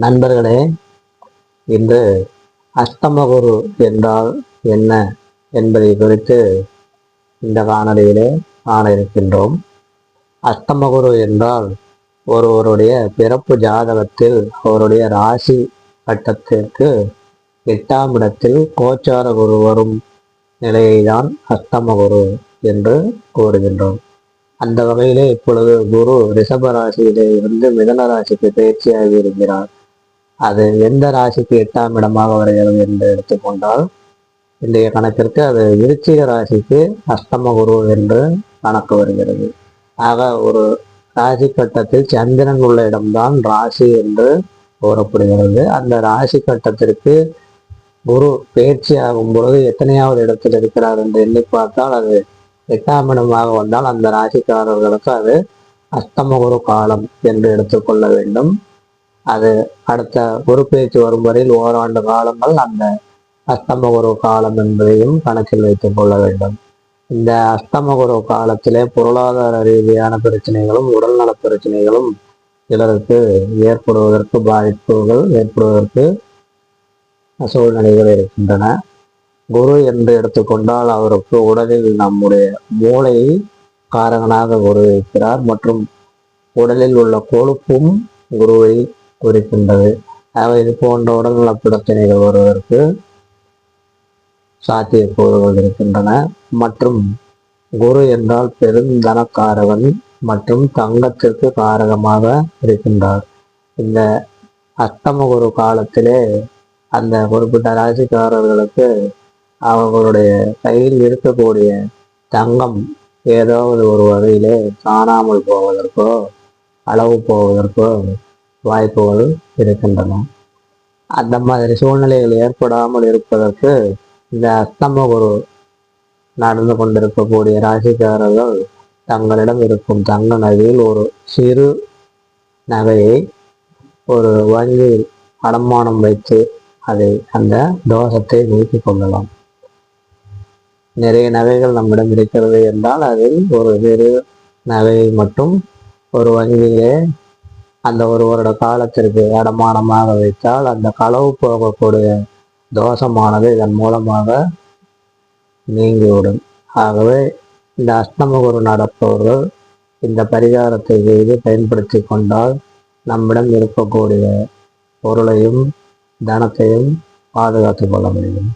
நண்பர்களே, இன்று அஷ்டமகுரு என்றால் என்ன என்பதை குறித்து இந்த காணொலியிலே காண இருக்கின்றோம். அஷ்டமகுரு என்றால் ஒருவருடைய பிறப்பு ஜாதகத்தில் அவருடைய ராசி கட்டத்திற்கு 8ஆம் இடத்தில் கோச்சார குரு வரும் நிலையைதான் அஷ்டமகுரு என்று கூறுகின்றோம். அந்த வகையிலே இப்பொழுது குரு ரிஷப ராசியிலே இருந்து மிதன ராசிக்கு பயிற்சியாகி இருக்கிறார். அது எந்த ராசிக்கு 8ஆம் இடமாக வருகிறது என்று எடுத்துக்கொண்டால் இன்றைய கணக்கிற்கு அது விருச்சிக ராசிக்கு அஷ்டம குரு என்று கணக்கு வருகிறது. ஆக ஒரு ராசி கட்டத்தில் சந்திரன் உள்ள இடம்தான் ராசி என்று கூறப்படுகிறது. அந்த ராசி கட்டத்திற்கு குரு பயிற்சி ஆகும் பொழுது எத்தனையாவது இடத்தில் இருக்கிறார் என்று எண்ணி பார்த்தால் அது 8ஆம் இடமாக வந்தால் அந்த ராசிக்காரர்களுக்கு அது அஷ்டம குரு காலம் என்று எடுத்துக்கொள்ள வேண்டும். அது அடுத்த குரு பயிற்சி வரும் வரையில் ஓராண்டு காலங்கள் அந்த அஷ்டம குரு காலம் என்பதையும் கணக்கில் வைத்துக் கொள்ள வேண்டும். இந்த அஷ்டம குரு காலத்திலே பொருளாதார ரீதியான பிரச்சனைகளும் உடல்நல பிரச்சனைகளும் சிலருக்கு ஏற்படுவதற்கு பாதிப்புகள் ஏற்படுவதற்கு சூழ்நிலைகள் இருக்கின்றன. குரு என்று எடுத்துக்கொண்டால் அவருக்கு உடலில் நம்முடைய மூளை காரகனாக குரு இருக்கிறார் மற்றும் உடலில் உள்ள கொழுப்பும் குருவை குறிக்கின்றது. இது போன்ற உடல்நல பிரச்சனைகள் வருவதற்கு சாத்தியக்கூறுகள் இருக்கின்றன. மற்றும் குரு என்றால் பெருந்தனக்காரகன் மற்றும் தங்கத்திற்கு காரகமாக இருக்கின்றார். இந்த அஷ்டம குரு காலத்திலே அந்த குறிப்பிட்ட ராசிக்காரர்களுக்கு அவர்களுடைய கையில் இருக்கக்கூடிய தங்கம் ஏதாவது ஒரு வகையிலே காணாமல் போவதற்கோ அளவு போவதற்கோ வாய்ப்புகள் இருக்கின்றன. அந்த மாதிரி சூழ்நிலைகள் ஏற்படாமல் இருப்பதற்கு இந்த அஷ்டம குரு நடந்து கொண்டிருக்கக்கூடிய ராசிக்காரர்கள் தங்களிடம் இருக்கும் தங்க நகையில் ஒரு சிறு நகையை ஒரு வங்கியில் அடமானம் வைத்து அதை அந்த தோஷத்தை நீக்கிக் கொள்ளலாம். நிறைய நகைகள் நம்மிடம் இருக்கிறது என்றால் அதில் ஒரு சிறு நகையை மட்டும் ஒரு வங்கியிலே அந்த ஒரு வருட காலத்திற்கு அடமானமாக வைத்தால் அந்த களவு போகக்கூடிய தோஷமானது இதன் மூலமாக நீங்கிவிடும். ஆகவே இந்த அஷ்டம குரு நடப்பவர்கள் இந்த பரிகாரத்தை செய்து பயன்படுத்தி கொண்டால் நம்மிடம் இருக்கக்கூடிய பொருளையும் தனத்தையும் பாதுகாத்துக் கொள்ள முடியும்.